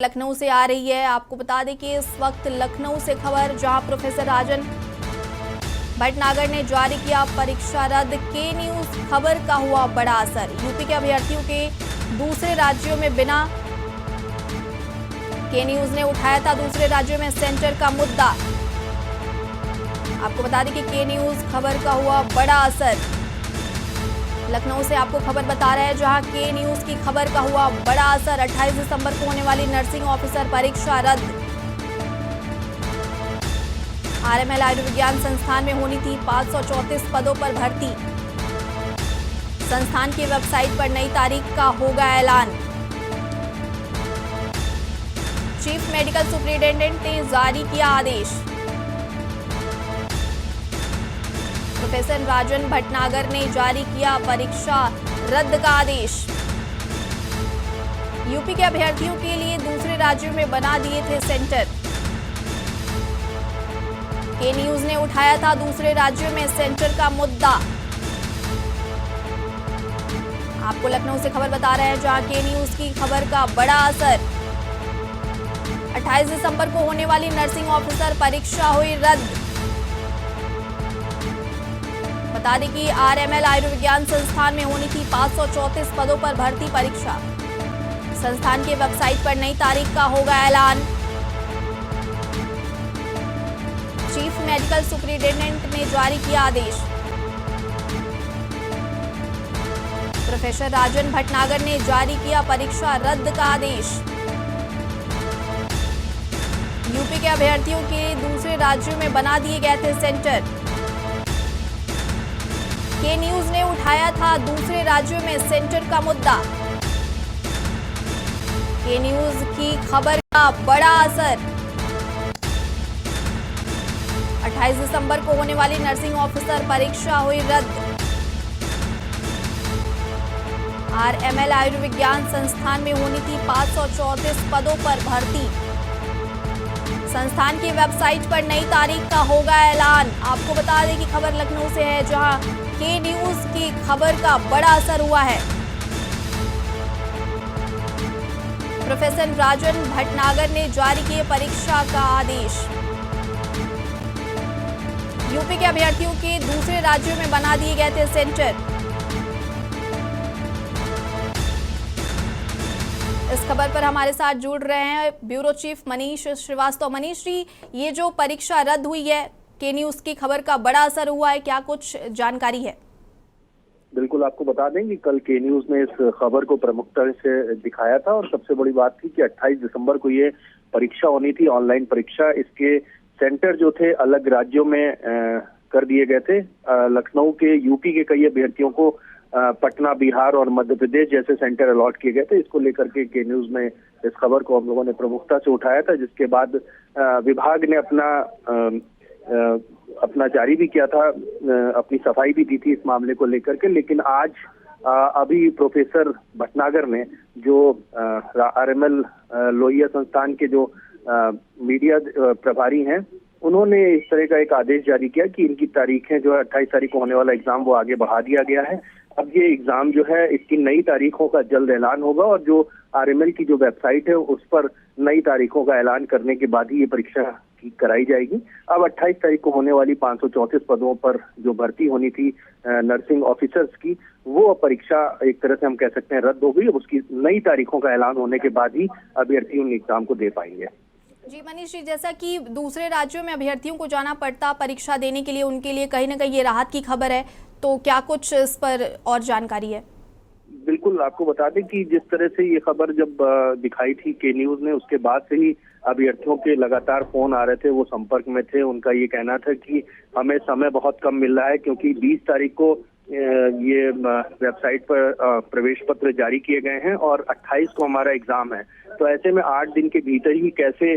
लखनऊ से आ रही है। आपको बता दें कि इस वक्त लखनऊ से खबर, जहां प्रोफेसर राजन भटनागर ने जारी किया परीक्षा रद्द, के न्यूज खबर का हुआ बड़ा असर। यूपी के अभ्यर्थियों के दूसरे राज्यों में बिना, के न्यूज ने उठाया था दूसरे राज्यों में सेंटर का मुद्दा। आपको बता दें कि के न्यूज खबर का हुआ बड़ा असर। लखनऊ से आपको खबर बता रहे हैं, जहां के न्यूज की खबर का हुआ बड़ा असर। 28 दिसंबर को होने वाली नर्सिंग ऑफिसर परीक्षा रद्द। आरएमएल आयुर्विज्ञान संस्थान में होनी थी 534 पदों पर भर्ती। संस्थान की वेबसाइट पर नई तारीख का होगा ऐलान। चीफ मेडिकल सुपरिटेंडेंट ने जारी किया आदेश। प्रोफेसर राजन भटनागर ने जारी किया परीक्षा रद्द का आदेश। यूपी के अभ्यर्थियों के लिए दूसरे राज्यों में बना दिए थे सेंटर। के न्यूज ने उठाया था दूसरे राज्यों में सेंटर का मुद्दा। आपको लखनऊ से खबर बता रहे हैं, जहां के न्यूज की खबर का बड़ा असर। 28 दिसंबर को होने वाली नर्सिंग ऑफिसर परीक्षा हुई रद्द। बता दें कि आरएमएल आयुर्विज्ञान संस्थान में होनी थी 534 पदों पर भर्ती परीक्षा। संस्थान की वेबसाइट पर नई तारीख का होगा ऐलान। चीफ मेडिकल सुपरिटेंडेंट ने जारी किया आदेश। प्रोफेसर राजन भटनागर ने जारी किया परीक्षा रद्द का आदेश। यूपी के अभ्यर्थियों के दूसरे राज्यों में बना दिए गए थे सेंटर। के न्यूज ने उठाया था दूसरे राज्यों में सेंटर का मुद्दा। के न्यूज की खबर का बड़ा असर। 28 दिसंबर को होने वाली नर्सिंग ऑफिसर परीक्षा हुई रद्द। आरएमएल आयुर्विज्ञान संस्थान में होनी थी 534 पदों पर भर्ती। संस्थान की वेबसाइट पर नई तारीख का होगा ऐलान। आपको बता दें कि खबर लखनऊ से है, जहां के न्यूज की खबर का बड़ा असर हुआ है। प्रोफेसर राजन भटनागर ने जारी किए परीक्षा का आदेश। यूपी के अभ्यर्थियों के दूसरे राज्यों में बना दिए गए थे सेंटर। इस खबर पर हमारे साथ जुड़ रहे हैं ब्यूरो चीफ मनीष श्रीवास्तव। मनीष जी, ये जो परीक्षा रद्द हुई है, के न्यूज की खबर का बड़ा असर हुआ है, क्या कुछ जानकारी है? बिल्कुल, आपको बता दें कि कल के न्यूज ने इस खबर को प्रमुखता से दिखाया था और सबसे बड़ी बात थी कि 28 दिसंबर को ये परीक्षा होनी थी, ऑनलाइन परीक्षा। इसके सेंटर जो थे अलग राज्यों में कर दिए गए थे। लखनऊ के, यूपी के कई अभ्यर्थियों को पटना, बिहार और मध्य प्रदेश जैसे सेंटर अलॉट किए गए थे। इसको लेकर के न्यूज में इस खबर को हम लोगों ने प्रमुखता से उठाया था, जिसके बाद विभाग ने अपना जारी भी किया था, अपनी सफाई भी दी थी इस मामले को लेकर के। लेकिन आज अभी प्रोफेसर भटनागर ने, जो आरएमएल लोहिया संस्थान के जो मीडिया प्रभारी हैं, उन्होंने इस तरह का एक आदेश जारी किया कि इनकी तारीखें जो है 28 तारीख को होने वाला एग्जाम वो आगे बढ़ा दिया गया है। अब ये एग्जाम जो है, इसकी नई तारीखों का जल्द ऐलान होगा और जो आरएमएल की जो वेबसाइट है उस पर नई तारीखों का ऐलान करने के बाद ही ये परीक्षा कराई जाएगी। अब 28 तारीख को होने वाली 534 पदों पर जो भर्ती होनी थी नर्सिंग ऑफिसर्स की, वो परीक्षा एक तरह से हम कह सकते हैं रद्द हो गई। अब उसकी नई तारीखों का ऐलान होने के बाद ही अभ्यर्थी उन एग्जाम को दे पाएंगे। जी मनीष जी, जैसा कि दूसरे राज्यों में अभ्यर्थियों को जाना पड़ता परीक्षा देने के लिए, उनके लिए कहीं ना कहीं ये राहत की खबर है, तो क्या कुछ इस पर और जानकारी है? बिल्कुल, आपको बता दें कि जिस तरह से ये खबर जब दिखाई थी के न्यूज ने, उसके बाद से ही अभ्यर्थियों के लगातार फोन आ रहे थे, वो संपर्क में थे। उनका ये कहना था कि हमें समय बहुत कम मिल रहा है, क्योंकि 20 तारीख को ये वेबसाइट पर प्रवेश पत्र जारी किए गए हैं और 28 को हमारा एग्जाम है। तो ऐसे में 8 दिन के भीतर ही कैसे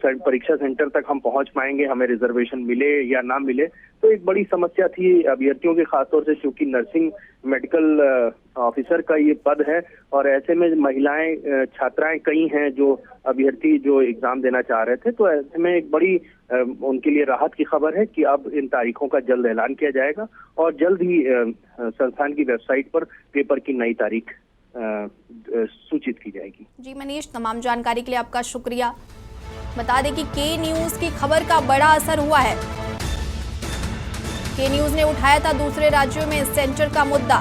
परीक्षा सेंटर तक हम पहुंच पाएंगे, हमें रिजर्वेशन मिले या ना मिले, तो एक बड़ी समस्या थी अभ्यर्थियों के, खासतौर से क्योंकि नर्सिंग मेडिकल ऑफिसर का ये पद है और ऐसे में महिलाएं, छात्राएं कई हैं जो अभ्यर्थी जो एग्जाम देना चाह रहे थे। तो ऐसे में एक बड़ी उनके लिए राहत की खबर है कि अब इन तारीखों का जल्द ऐलान किया जाएगा और जल्द ही संस्थान की वेबसाइट पर पेपर की नई तारीख सूचित की जाएगी। जी मनीष, तमाम जानकारी के लिए आपका शुक्रिया। बता दें कि के न्यूज की खबर का बड़ा असर हुआ है। के न्यूज ने उठाया था दूसरे राज्यों में सेंटर का मुद्दा।